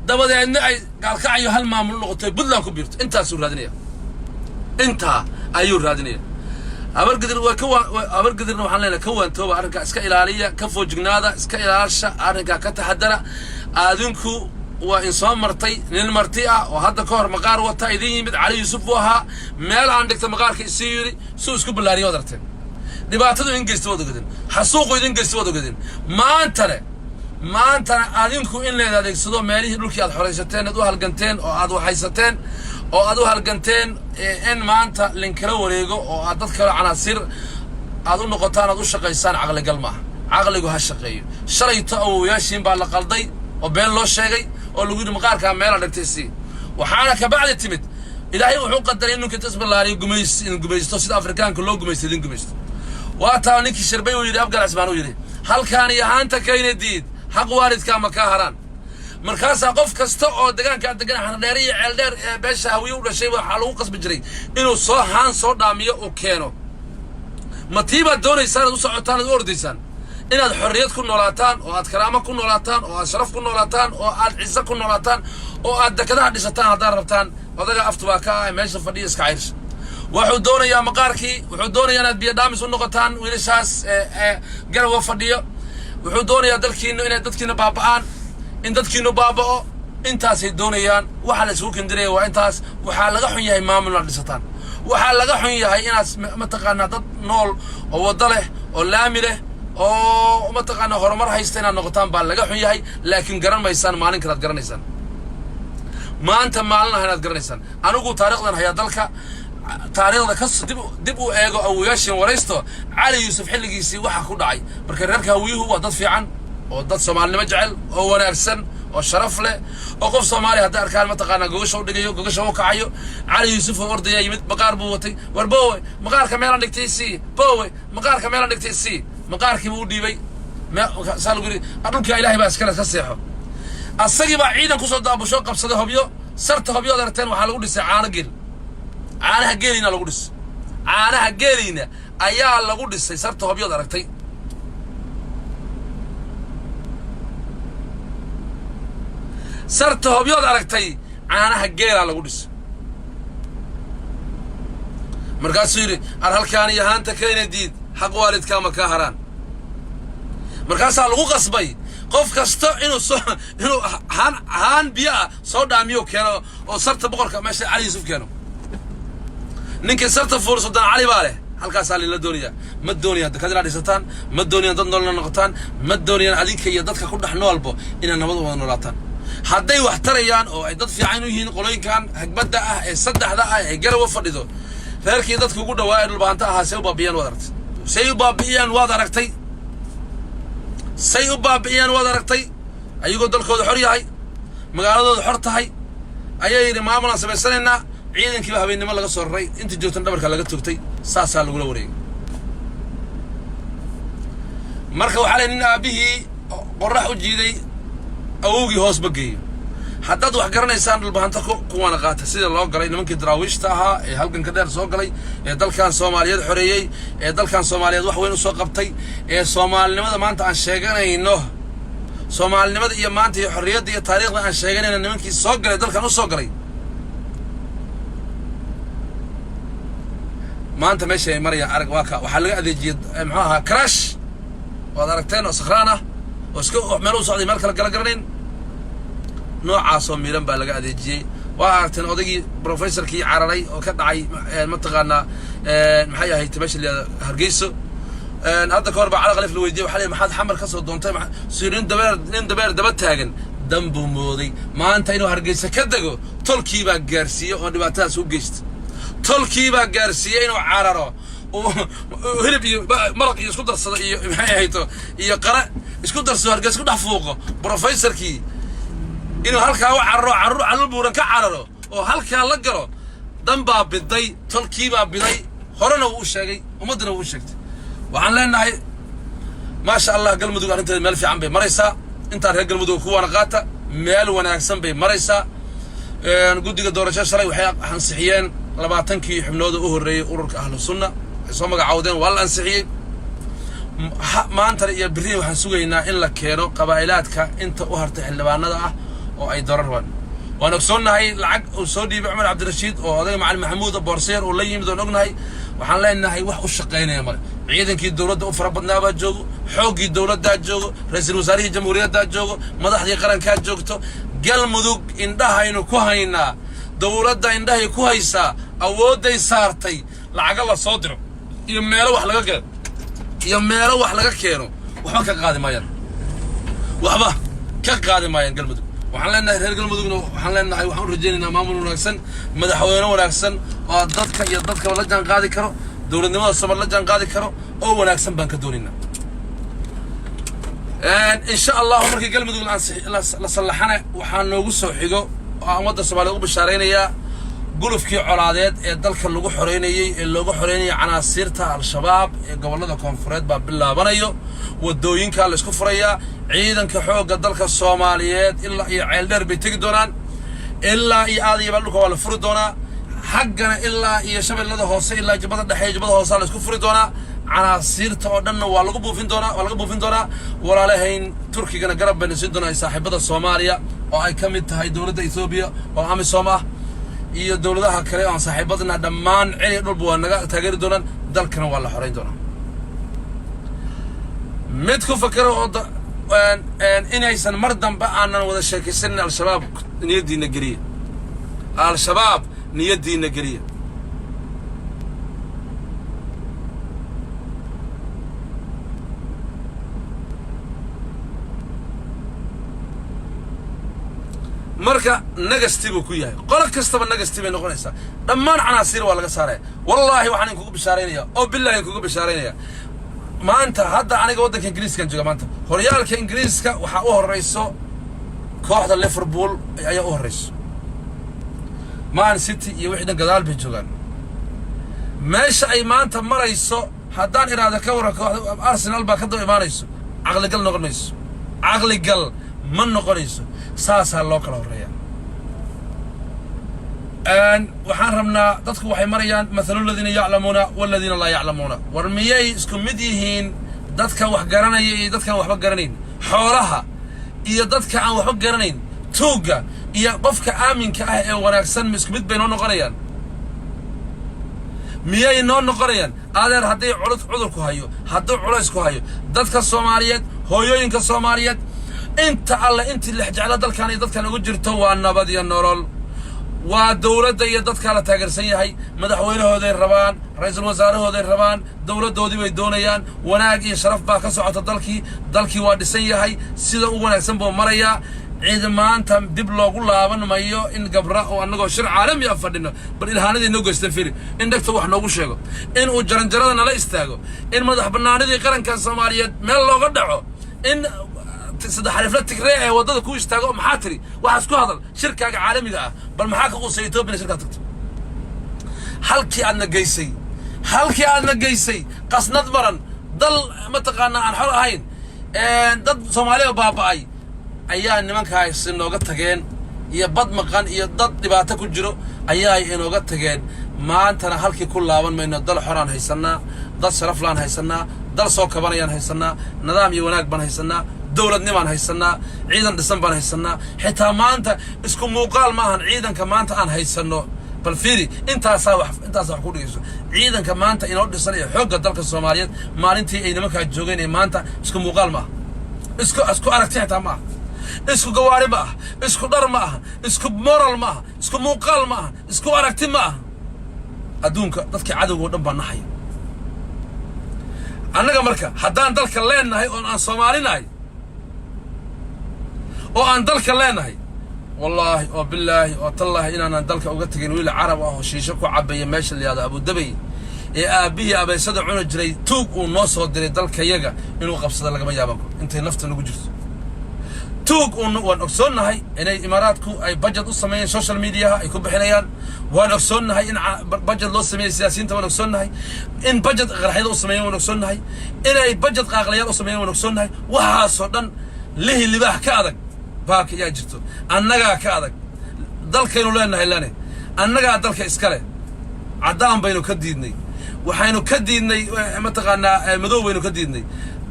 ده بدأ إنه قال كأيو هالمعمول نقطة بدلهم كبيرت أنت سور هذنية أنت أيور هذنية abargadir waa abargadirna waxaan leenahay ka waantooba arrinka iska ilaaliya ka foojignaada iska ilaasha arrinka ka taxadara adinku waa in soo martay nin marti ah oo hadda ka hor maqaar wata idin yimid cali yuusuf buu ahaa meel aan dhigta maqaarka isii yiri suu isku bilaariyo darteen dhibaatadu in geysto wada gadin xasuuqo idin geysto wada gadin maantana adinku in leed adeegsado meelihii dhulkii aad xoreysateen aad u halganteen oo aad waxaysateen oo aad u halganteen in maanta linkala wareego oo aad dad kale canaasir aad u noqotaan aad u shaqaysaan caqli gal maaha caqligu ha shaqeeyo shalayto awoowayaashiin baa la qalday oo been loo sheegay oo lagu yidhi maqaarkaa meela dhigtay si waxaana ka bacdi timid ilaahay wuxuu qadaray in ninka tasbilaariyo gumaysto sida afrikaanka loo gumaysto idin gumaysto waa taa ninkii shirbay uu yidhi afgal cismaan uu yidhi halkaan iyo haanta kayna diid xaq waalidkaa ma kaa haraan markaasaa qof kasta oo deegaanka degan xardheer iyo ceeldheer beesha hawiye u dhashay waxaa lagu qasbi jiray inuu soo dhaamiyo uu keeno ma tiibaad doonaysaan inaad u socotaan aad u ordaysaan inaad xorriyad ku noolaataan oo aad karaamo ku noolaataan oo aad sharaf ku noolaataan oo aad ciise ku noolaataan oo aad dekadaha dhisataan haddaad rabtaan odaga aftubaa ka ah meesha fadhiya iska cayrsha wuxuu doonayaa maqaarkii wuxuu doonayaa inaad biyo dhaamis u noqotaan wiilashaas garabga fadhiyo wuxuu doonayaa dalkiina inay dadkiina baaba'aan in dadkiinu baaba'o intaasay doonayaan waxa la isugu kendiraya waa intaas waxaa laga xun yahay maamulna dhisataan waxaa laga xun yahay inaad mataqaanaa dad nool oo waddo leh oo laami leh oo mataqaanaa horumar haysta inaad noqotaan baa laga xun yahay laakiin garan maysaan maalin kale aad garanaysaan maanta maalin ah inaad garanaysaan anigu taariikhdan hayaa dalka taariikhda ka dib u eego awooyaashin waraysto cali yuusuf xilligiisii waxa ku dhacay marka reerka hawiyuhu waa dad fiican oo dad Soomaalnimo jecel oo wanaagsan oo sharaf leh oo qof Soomaali hadda arkaan mataqaanaa gogasho u dhigayo gogasho u kacayo cali yuusuf oo ordaya yimid maqaar buu watay war boowe maqaarka meelan dhigtay si boowe maqaarka meelan dhigtay si maqaarkii buu dhiibay saalu guri adulka ilaahay baa iskala ka seexo asagii baa ciidan ku soo daabasho qabsaday hobyo sarta hobyo darteen waxa lagu dhisay caanaha geelina lagu dhisay caanaha geelina ayaa lagu dhisay sarta hobyo aragtay sarta hobyo aragtay caanaha geela lagu dhisay markaasuu yidhi ar halkaan iyo haanta kayna diid xaq waalidkaa ma kaa haraan markaasaa lagu qasbay qof kasta inuu haan biyo ah soo dhaamiyo keeno oo sarta boqorka meesha cali yuusuf keeno ninkii sarta fuursadan cali baa leh halkaasaa lila doonayaa ma doonayaan dekad inaad dhisataan ma doonayaan dad noolna noqotaan ma doonayaan adinka iyo dadka ku dhex noolbo inaad nabad wada noolaataan hadday wax tarayaan oo ay dad fiican u yihiin qolooyinkan hagbadda ah ee saddexda ah ee garawa fadhido reerkii dadka ugu dhawaa ee dhulbaanta ahaa say u baabi'iyaan waad aragtay say u baabi'iyaan waad aragtay ayagoo dalkooda xor yahay magaaladooda xor tahay ayay yidhi maamulaan samaysanaynaa ciidankiiba habeennimo laga soo raray inta joogtan dhabarka laga togtay saasaa lagula wareegay marka waxaa leh nin aabbihii qorrax u jiiday awowgii hoos ma geeyo haddaad wax garanaysaan dhulbahanta kuwaana qaata sida loo galay nimankii daraawiishta ahaa ee halganka dheer soo galay ee dalkan Soomaaliyeed xoreeyay ee dalkan Soomaaliyeed wax weyn u soo qabtay ee Soomaalinimada maanta aan sheeganayno Soomaalinimada iyo maanta iyo xorriyadda iyo taariikhda aan sheeganayno nimankii soo galay dalkan u soo galay maanta meesha ay marayaan arag waa ka waxaa laga adeejiyay muxuu ahaa crash waad aragteen oo sakhraan ah oo iska meel u socday meel kala garanayn noocaasoo miiran baa laga adeejiyey waa aragteen odaygii professorkii cararay oo ka dhacay mataqaanaa maxay ahayd meesha la Hargeyso hadda ka hor baa cala qalif la weydiiyay waxa maxaad xamar ka soo doontay nin dabeer daba taagan dambu mooday maanta inuu Hargeysa ka dago tolkii baa gaarsiiyay oo dhibaatadaas u geystay tolkii baa gaarsiiyay inuu cararo oo hilib iyo maraq iyo isku darsado iyo maxay ahayd iyo qara isku darsado Hargeysa ku dhax fuuqo professorkii inuu halkaa u cararo buuran ka cararo oo halkaa la galo dan baa biday tolkii baa biday horena uu sheegay ummadna uu sheegtay waxaan leenahay maasha Allah galmudug arrinteeda meel fiican bay maraysaa inta reer galmudug kuwana qaata meel wanaagsan bay maraysaa guddiga doorashada shalay waxay ansixiyeen 20kii xubnood u horeeyay ururka ahlus sunna soo magacaawdeen waa la ansixiyay maanta iyo biri waxaan sugaynaa in la keeno qabaa'ilaadka inta u hartay xildhibaanada ah oo ay dararwan waan ogsoonahay lacag uu soo dhiibay Umar Cabdirashiid oo odaga Macalin Maxamuud Boorseer oo la yimid oo ognahay waxaan leenahay wax u shaqeynaya male ciidankii dawladda u fara badnaa baa joogo xoogii dawladda joogo ra'iisul wasaarihii jamhuuriyadda joogo madaxdii qaranka joogto galmudug indhahaynu ku haynaa dawladda indhahay ku haysaa awooday saartay lacag la soo diro iyo meelo wax laga keeno waxba ka qaadi maayaan galmudug waxaan leenahay reer galmudugna waxaan leenahay waxaan u rajaynaynaa maamul wanaagsan madaxweyne wanaagsan oo dadka iyo dadka la jaan qaadi karo dawladnimada Soomaaliya la jaan qaadi karo oo wanaagsan baan ka doonaynaa insha Allah markii galmudug la salaxana waxaan noogu soo xigo ummadda Soomaaliya ugu bishaareynaya gulufkii colaadeed ee dalka lagu xoreynayay ee loogu xoreynayay canaasiirta al-shabaab ee gobolada koonfureed baa bilaabanayo wadooyinka la isku furaya ciidanka xoogga dalka Soomaaliyeed ilaa iyo ceeldheer bay tagi doonaan ilaa iyo aadayba dhulka waa la furi doonaa xaggana ilaa iyo shabeellada hoose ilaa jabada dhexe jabada hoose la isku furi doonaa canaasiirta oo dhanna waa laga buufin doonaa walaalahayn Turkigana garab bayna siin doonaa saaxiibada Soomaaliya oo ay kamid tahay dawladda Itoobiya oo AMISOM ah iyo dawladaha kale oo saaxiibadna dhammaan cili dhulba waa naga taageeri doonaan dalkana waa la xoreyn doonaa mid ku fakaro oo inaysan mar dambe aanan wada sheekaysanin al-shabaab niyadiina geliya marka nagastibu ku yahay qolo kastaba nagasti bay noqonaysaa dhammaan canaasiir waa laga saaray wallahi waxaan kugu bishaareynaya oo billahi kugu bishaareynaya maanta hadda aniga waddanka Ingiriiska jooga maanta horyaalka Ingiriiska waxa u horeyso kooxda Liverpool ayaa u horeyso Man City iyo wixii gadaal bay joogaan meesha ay maanta marayso haddaan iraada ka waran kooxda Arsenal baa ka daba imaanayso aqligal ma noqonayso saasa loo kala horeeyaa waxaan rabnaa dadku waxay marayaan mathalu alladina ya'lamuna walladina la ya'lamuna warmiyay isku mid yihiin dadka wax garanaya iyo dadka waxba garanayn xoolaha iyo dadka aan waxba garanayn tuuga iyo qofka aaminka ah ee wanaagsan isku mid bay noqonayaan miyay noqonayaan adeer haddii cudur ku hayo haddii culays ku hayo dadka Soomaaliyeed hooyooyinka Soomaaliyeed inta alla intii la jecel dalkan iyo dadkan ugu jirto waa nabad iyo nolol waa dawladda iyo dadka la taageersan yahay madaxweynahooday rabaan ra'iisul wasaarahooday rabaan dawladdoodii way doonayaan wanaag iyo sharaf baa ka socota dalkii waa dhisan yahay sida ugu wanaagsan buu marayaa ciidamaanta dib loogu laaban mayo in gabra oo anagoo shir caalami ah fadhino bal ilhaanadii noo goystan firi in dhagta wax noogu sheego in uu jaranjarada nala istaago in madax banaanidii qaranka Soomaaliyeed meel looga dhaco in saddex xarifla Tigray ee wadada ku istaago maxaa tiri waxa isku hadal shirkaaga caalamiga ah bal maxaa ka qusay Itoobiya shirka tagto halkii aadna geysay qasnad maran dal ma taqaana aan xor ahayn dad Soomaaliya baaba'ay ayaa nimankaas inooga tageen iyo bad maqan iyo dad dhibaato ku jiro ayaa inooga tageen maantana halkii ku laaban mayno dal xoraan haysanaa dad sharaf laan haysanaa dal soo kabanayaan haysanaa nidaam iyo wanaag baan haysanaa dawladnimaan haysanaa ciidan dhisan baan haysanaa xitaa maanta isku muuqaal ma ahan ciidanka maanta aan haysano bal fiiri intaas wax ku dhigayso ciidanka maanta inoo dhisan ee xoogga dalka Soomaaliyeed maalintii ay nimanka joogeen ee maanta isku muuqaal ma isku aragti xitaa ma isku gawaari ma isku dhar ma isku moral ma isku muuqaal ma isku aragti ma adduunka dadka cadawga dhan baa naxay annaga marka haddaan dalka leenahay oo aan Soomaalinahay oo aan dalka leenahay wallahi oo billahi oo tallahi inaan dalka uga tagin wiil carab ah oo shiisho ku cabaya meesha la yiraahdo Abu Dhabi ee aabbihi abeysada cuna jiray tuug uu noo soo diray dalka yaga inuu qabsado laga yaabo intay nafta nagu jirto tuug uu waan ogsoonahay inay imaaraadku ay budget u sameeyeen social media ay ku bixinayaan waan ogsoonahay in budget loo sameeyay siyaasiyiinta waan ogsoonahay in budget qarxayda u sameeyeen waan ogsoonahay inay budget qaaqlayaal u sameeyeen waan ogsoonahay waxa soo dhan lihi libaax ka adag baak yaa jirto annaga ka adag dalkeenu leenahay lane annaga dalka iskale cadaan baynu ka diidnay waxaynu ka diidnay ma taqaanaa madow baynu ka diidnay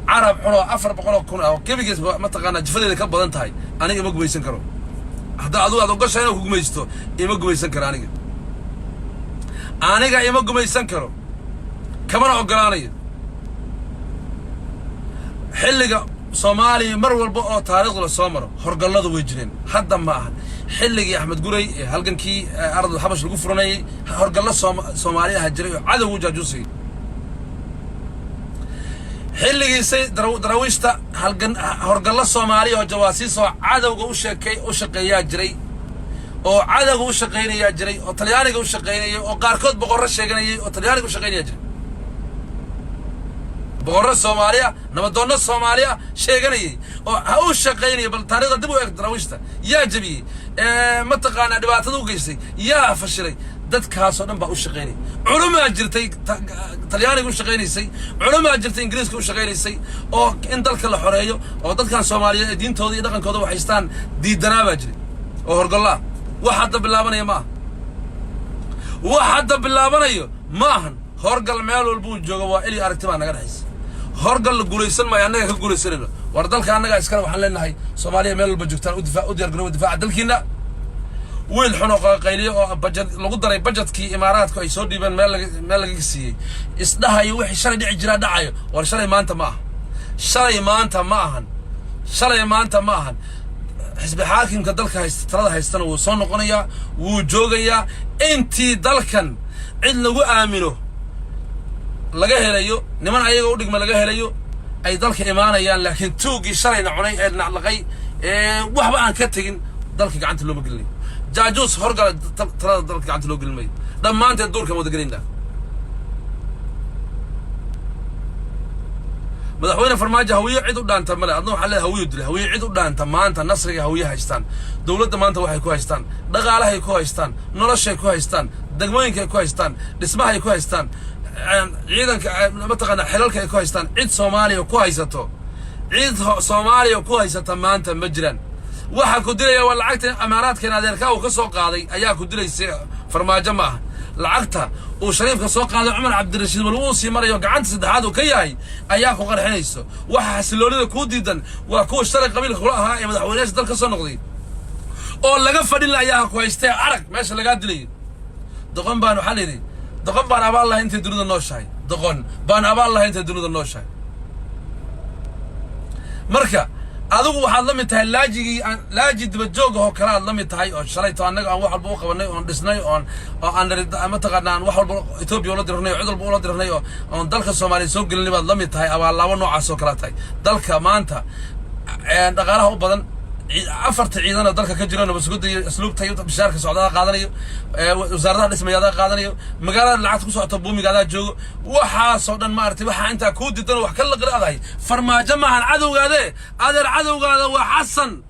عرب حلو 400,000 أو كيف يجلس ما تقنا جفلة اللي كبر أنت هاي أنا إيه مقبل يسنكرو هذا هذا قش هنا وكم يستو إيه مقبل يسنكر أنا إيه مقبل يسنكرو كمان أقولاني حلقة صومالي مرول بقى تاريخ الصومرة هرج الله ذو وجرين حدا معهن حلقة أحمد قري هلقن كي أرض الحبش القفرني هرج الله صومالي هجري عدو وجا جوسي حلقة سي درويشتا هلقن هرج الله صومالي وجواسيس وعدو وشقيا جري oo cadagu u shaqeynaya jiray oo talyaaniga u shaqeynaya oo qaarkood boqorro sheeganayay oo talyaaniga u shaqeynaya jiray boqorro Soomaaliya nabadoonno Soomaaliya sheeganayay oo ha u shaqeynaya bal taariikhda dib u eeg darawishta yaa jabiyay ma taqaana dhibaatada u geystay yaa fashilay dadkaas oo dhan baa u shaqeynay culumaa jirtay talyaaniga u shaqeynaysay culumaa jirtay ingiriiska u shaqeynaysay oo in dalka la xoreeyo oo dadkan Soomaaliyeed diintooda iyo dhaqankooda waxaystaan diidanaa baa jiray oo horgallaa واحد باللابنية ما واحد باللابنية ماهن هرجل ماله البوج جوا إلي أرتبان نجرحس هرجل جوليسن ما يعني كجوليسن وردل كان نجا إسكان وحلنا هاي صوماليا ماله البجوكتان ودفاع ودير جنود دفاع دل كنا والحنوق قيلي بجد لقدر بجد كي إمارات كي سودي بن مال جسي إصدها يوحي شري دعجرا دعاية ورشري ما أنت معه شري ما أنت معهن شري ما أنت معهن حزب حاكم كدلك هيسترد هيستنا وصون قنيا وجوجيا أنتي دلكن عد لو آمنه لقاه ليو نمان أيجو ودك ما لقاه ليو أي دلك إيمانا يان لكن توجي شري نعني نعلقي وحب عن كتجن دلك قعنت له مقلني جاجوس هرجع ترى دلك قعنت له قلمي لما أنت تدور كم تقولين ده مدحوينا فرماجة هوية عيد ودان تملا أظن حلا هوية دل هوية عيد ودان تما أنت نصر هوية هايستان دولة ما أنت واحد كويستان دقالة هي كويستان نرش هي كويستان دقمين هي كويستان دسمة هي كويستان عيدا متقنا حلالك هي كويستان عيد صومالي وكويستو عيد صومالي وكويستو ما أنت مجرا واحد كدلي ولا عقد أمارات كنا ذلك وكسوق قاضي أيها كدلي فرماجة معه لعقتها وشريف كسوق هذا عمر عبد الرشيد والوصي مرة يقعد سدحاد وكياي أياكو غير حنيسو وحسلوني كود جدا وكو اشترى قبيل خلاها يا مدحوناش دلك صنقضي أو لقى فدين أياكو يستيع عرق ماشي لقى دلي دقن بانو حليني دقن بان أبا الله أنت درود النوشاي دقن بان أبا الله أنت درود النوشاي مركا أدوك واحد لم يتهي لاجي دبجوج هو كلام لم يتهي أو شريت أنا أو واحد بوقة وني أو دسني أو أنا ما تقدر عن واحد إثيوبيا ولا درني عدل ولا درني أو دلك الصومالي سوق اللي بعد لم يتهي أو الله ونوع سوكراتي دلك ما أنت دقاله بدن عفرت عيدنا دلك كجيران بس قد أسلوب تيو بشارك السعودية قادني وزارة الاسم يدا قادني مقالة العاد كسوع تبومي قادة جو وحا صودن مارتي وحا أنت كود دتن وحكل لك هذا فرما جمع العدو هذا هذا العدو هذا وحسن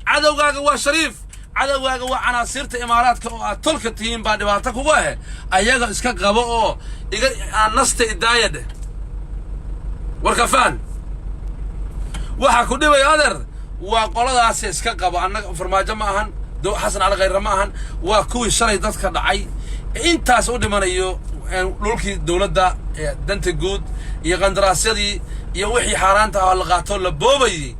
عدو هذا وشريف عدو هذا وعناصر إمارات كتلك تيم بعد وقتك واه أيها إسكاك غباء النص تدايد والكفان وحا كودي ويادر وقالوا أساس كقبا أنا فرماجة معهن دو حسن على غير معهن وكوي شري ضدك دعي أنت سعودي من أيو لولكي دولة دا دنت جود يغندراسي دي يوحي حارانتا على الغاتول لبوبي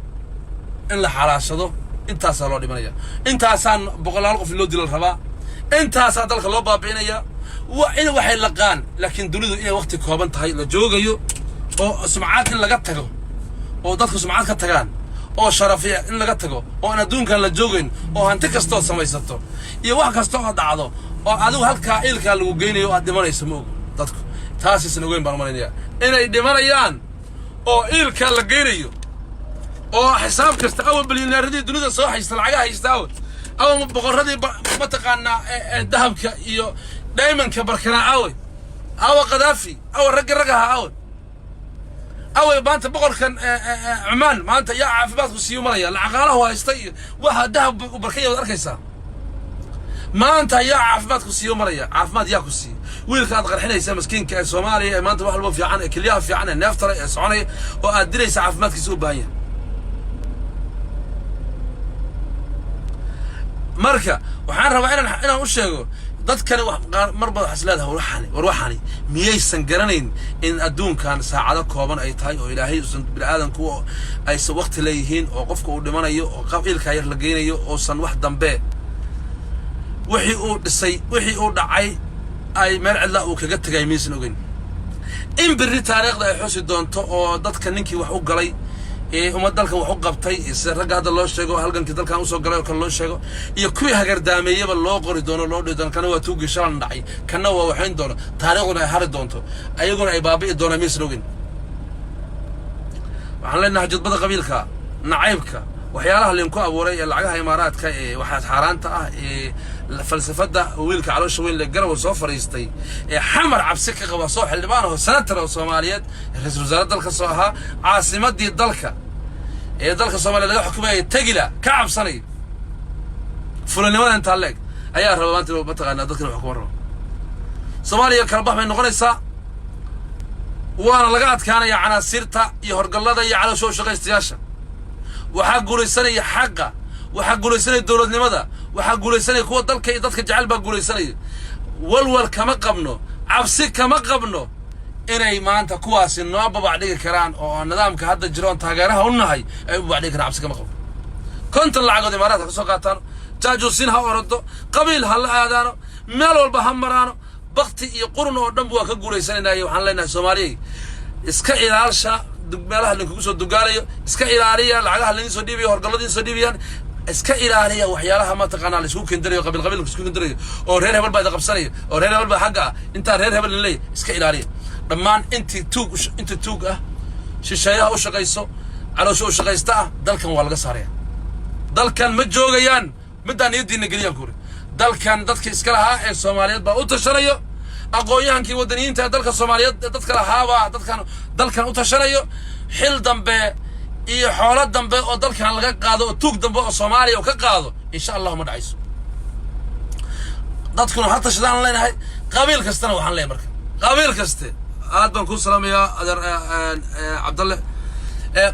إن لحراسة أنت سعودي من أيو أنت سان بقولالك في اللود للربا أنت سعودك اللوبا بينيا وإن وحي لقان لكن دولة إيه وقت كوبان تهاي لجوجيو أو سمعات لقتها أو ضدك سمعات كتجان أو شرفية إن لقتكو أو أنا دون كان لجوجين أو هنتك استوى سمايستو يواحد استوى هذا أو عدو هالكا إلكا اللي وجيني وقدمنا يسموه تذكر تاسس نقولين برمانية إن يدمريان أو إلكا اللي جيني أو حساب كستأول باليونير دي دنيا صح يستلعجها يستأول أو بقردي بتقنا الذهب كيو دائما كبركنا أوي أو قذافي أو رجعها أوي أول ما أنت بقول كان عمان ما أنت يا عفبات خسيو مريا العقارة هو يستي واحد ذهب وبركية وأركيسا ما أنت يا عفبات خسيو مريا عفمات يا خسي ويل كان غير حين يسمى مسكين كسومالي ما أنت واحد في عنه كليها في عنه نفتر سعوني وأدري عفمات كسو باهية مركا وحان ربعنا أنا وش يقول dadkan marba xaslaadaha warwaxani miyaysan garanayn in adduunkan saacado kooban ay tahay oo ilaahay usan bilaadanku ay waqti leeyihiin oo qofka uu dhimanayo oo qabiilka yar la geynayo oo san wax dambe wixii uu dhisay wixii uu dhacay ay meel cilla uu kaga tagay miisan ogeyn إن بري تاريخ ده يحوس الدونتو أو ضد كنينكي وحوق قلي وما دالك وحوق قبطي الرجع هذا الله شجعه هل كان كده كان وصل قلي وكان الله شجعه يكوي هجر دامية بالله قري دونه الله دون كانوا توجي شان دعي كانوا وحين دونه تاريخنا يحرد دونتو أيقون أي بابي دونه ميسروين وحنا هجد بدأ قبيلك نعيبك وحيالها اللي نكو أبوري اللي عجها إمارات كا وحد حارنتا فلسفة ده ويلك على وش وين الجرا وصفر يستي حمر عبسك قبا صوح اللي بانه سنتر وصوماليات رئيس وزراء دلك صوها عاصمة دي دلك دلك الصومالية اللي حكومة تجلا كعب صني فلان وين أنت عليك أيها ربما أنت بتغنى دلك الحكومة صوماليا كربح من نغنيسا وأنا لقعت كان يا عناصرتا يهرج الله ده على شو شغل استياشة وحقول السنة حقه وحقول السنة الدولة لماذا وحقول السنة هو ضلك يضلك جعل بقول السنة والول كما قبنه عبسك كما قبنه إني ما أنت كواس إنه أبى بعدين كران أو النظام كهذا الجيران تاجرها والنهاي أبى بعدين كران عبسك كما قبل كنت العقد إمارات سوقاتنا تاجو سينها وردو قبيل هلا هذا مالو البهمرانو بقتي يقرن ودم بوا كقول السنة يوحنا لنا السومالي إسكا إلالشا مالها اللي كوسو دقاليو إسكا إلالية العقها اللي نسوا ديبي هرقلدين سوا ديبيان إسكا إلالية وحيالها ما تقنا على سوق كندري قبل سوق كندري أو رهير هبل بعد قبصني أو رهير هبل بحقها أنت رهير هبل اللي إسكا إلالية لما أنت توق شيشايا وش قيسو على شو وش قيستا دل كان والقى صاريا دل كان متجوجيان مدان يدي نقليان كوري دل كان دتك إسكالها الصوماليات بأوتشريو أقويان كي ودنيين تدلك الصوماليات دتك لها دل كان أوتشريو حل دمبه إيه حالات دمبه ودل كان لقى قاضو توق دمبه الصومالي وكقاضو إن شاء الله ما دعيسو دتكون حتى شدان لين هاي قبيل كستنا وحن لين مركب قبيل كسته هاد بنكون سلام يا عبد الله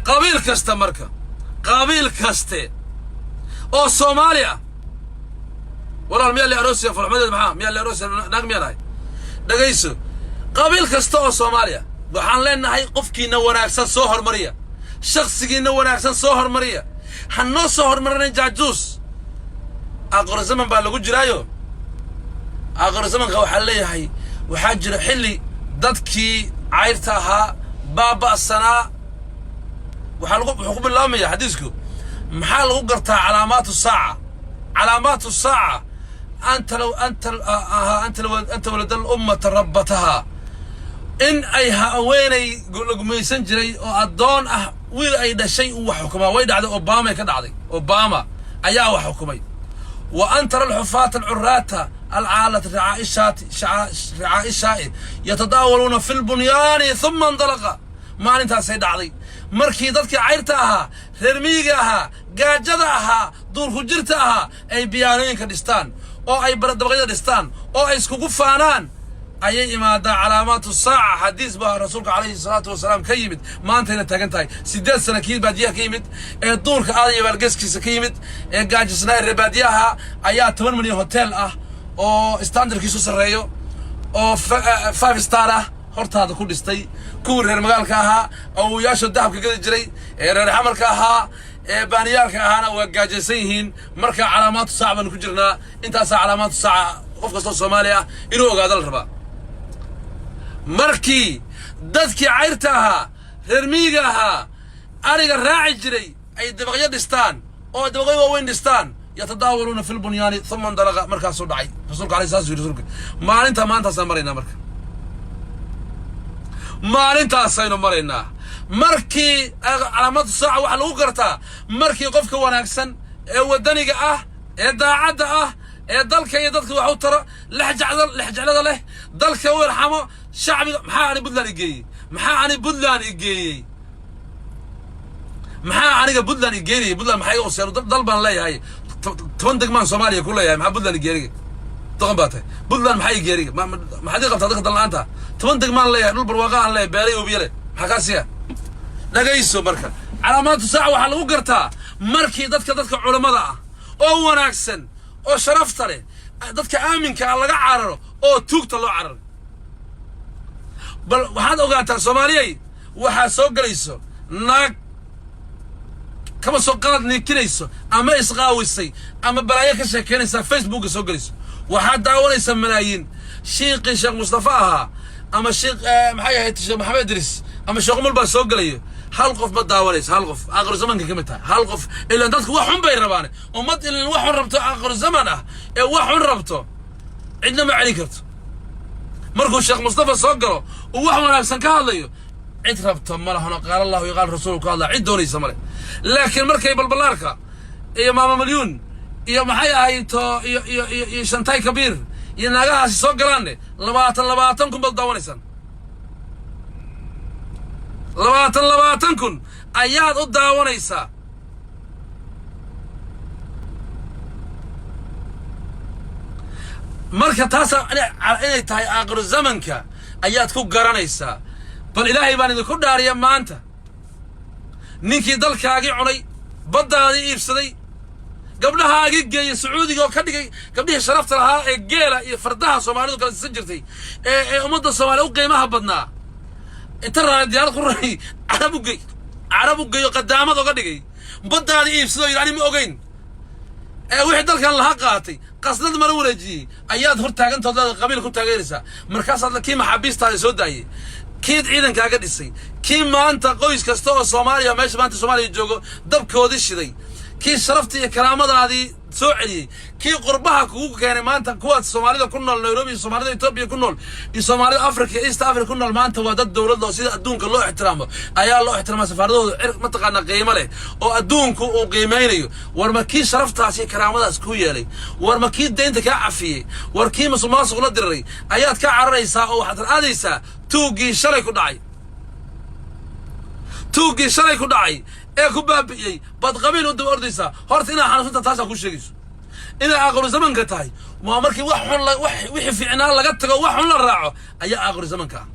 قبيل كسته مركب قبيل كسته أو صوماليا والله مية اللي روسيا فرح مدد معاه مية اللي روسيا نقمي هاي دقيسو قبيل كسته أو صوماليا وحن لين هاي قفكي نورا أحسن صهر مريا شخصي نورا أحسن صهر مريا حنو صهر مريا جاجوس أقر زمن بالغو جرايو أقر زمن قو حلي هاي وحاجر حلي ددكي عيرتها بابا السنة وحقوب الله مية حديثكو محل قرتها علامات الساعة أنت ولد الأمة ربتها إن أيها ويني قميسن جري أدون ويل أيدا شيء وحكمه ويد على أوباما كده عادي أوباما أيا وحكمي وأن ترى الحفاة العراتة العالة رعائشات يتداولون في البنيان ثم انطلق ما أنت سيد علي مركي ضدك عيرتها رميجها جاجدها دور خجرتها أي بيانين كدستان أو أي برد بغير دستان أو أي سكوك فانان أي إمادة علامات الساعة حديث بها رسولك عليه الصلاة والسلام كيمت ما أنت هنا تاجنتاي سيدات سنة كيد بادية كيمت الدور كآدي بالجسكيس كيمت جاج سنة رباديها أيات 8 مليون هوتيل أو ستاندر كيسو سريو أو 5 ستار هرت هذا كل استي كور هالمجال كها أو ياشو الذهب كذا جري الحمل كها بانيال كهانا وجاجسيهن مركا علامات الساعة من كجرنا أنت علامات الساعة قفقة الصومالية إنه قاعد الربا مركي دتك عيرتها رميجها أرجع راعي جري أي دبغية دستان أو دبغية وين دستان يتداولون في البنيان ثم اندلق مركا صدعي رسولك عليه الصلاة والسلام ما أنت سامرينا مركا ما أنت ساينو مرينا مركي علامات الساعة وحلو قرتها مركي قفك وناكسن ودنيك داعد دلك يدلك وحو ترى لحجعل له دلك ويرحمه شعبي محاني بدلان يجي محاني بدلان يجي محاني بدلان يجي بدلان محي يوصل ضلبان لي هاي تفندق من صوماليا كلها يا مح بدلان يجي تغنباته بدلان محي يجي ما حد يقف تدخل طلع أنت تفندق من لي نول برواقع لي باري وبيله حكاسيا نجيسو مركا علامات الساعة وحلو قرتها مركي دتك علماء أو وناكسن أو شرفت له دتك آمن كالله عرره أو توقت الله عرر بل وحد أوقات الصوماليين وحد سوق ليسو ناك كما سوقات نكنيسو أما إسقاويسي أما بلايك شكنيسا فيسبوك سوق ليسو وحد داول يسمى ملايين شيخ مصطفاها أما الشيخ محيا الشيخ محمد إدريس أما الشيخ ملبا سوق ليه هالقف بداوليس هالقف آخر الزمن كمتها هالقف إلا أنت وحن بين ربانه ومد إلا وحن ربطه آخر الزمن وحن ربطه عندنا عليكرت مركو الشيخ مصطفى سوقره ووحن أحسن كهذا عند ربطه ماله هنا قال الله وقال رسوله قال الله عد دوني سمره لكن مركي بالبلاركا يا ماما مليون يا محيا هاي تو يا شنتاي كبير يا ناقة سوقرانه لباتن كم بداونيسان لباتن كن أياد أداونيسا مركا تاسا أنا تاي آخر الزمن كا أياد كو قرانيسا بل إلهي باني ذو كل داريا ما أنت نيكي دلك هاقي عني بدا هذه إبسدي قبلها هاقي سعودي وكدي قبلها شرفت لها الجيلة فردها صومالي وكانت سجرتي أمد الصومالي وقيمها بدنا ترى ديال قرني عربو جي قدامه وكدي بدا هذه إبسدي يعني مؤجين واحد دلك الله قاتي قصد مرولجي أياد هرتاجن تضاد قبيل كنت غيرسا مركز هذا كيما حبيس تاي سوداي كيد عيدن كاغا دhisay kii maanta qoys kasta oo Soomaaliya meesha maanta Soomaaliya joogo dabkoodii shiday kii sharafta iyo karaamadaadii soo celiyay kii qurbaha kugu keenay maanta kuwa Soomaalida ku nool Nairobi Soomaalida Ethiopia ku nool iyo Soomaalida Africa East Africa ku nool maanta waa dad dawlad oo sida adduunka loo ixtiraamo ayaa loo ixtiraama safaaradooda ma taqaana qiimo leh oo adduunku uu qiimeynayo war ma kii sharaftaas iyo karaamadaas ku yeelay war ma kii deynta ka cafiyay war kii musuqmaasuq la diray ayaad ka cararaysaa oo waxaad raadaysaa توجي شري كدعي توجي شري كدعي إيه كبابي بعد قبيل ودم أرديسا هرتنا حنفنت تاسع كل شيء إذا آخر زمن كتاي ما مركي وحي في عنال لقت وحن للراعه أي آخر زمن كا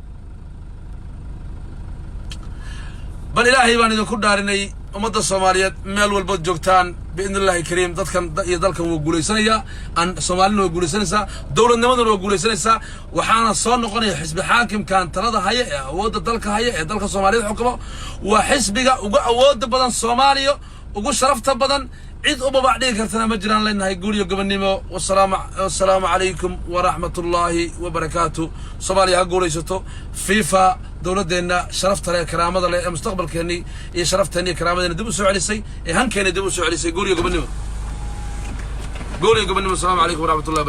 بل إلهي باني ذو كل دارني ومدى الصوماليات مال والبود جوكتان بإذن الله الكريم ضدكم يضلكم وقولي سنية عن صوماليين وقولي سنة دولة النمذر وقولي سنة وحانا الصون نقول حزب حاكم كان ترى هي أود ضلك هي ضلك الصوماليين حكمه وحزب أود بدن صوماليا وقول شرفت بدن عيد أبو بعدين كرتنا مجران لأنها يقول يقبل النمو والسلام عليكم ورحمة الله وبركاته صوماليا قولي ستو فيفا دولتنا شرفت لها كرامة لها مستقبل كأني شرفت هني كرامة دبو سعلي سي هن كان دبو سعلي سي قولي يقبل النمو السلام عليكم ورحمة الله وبركاته.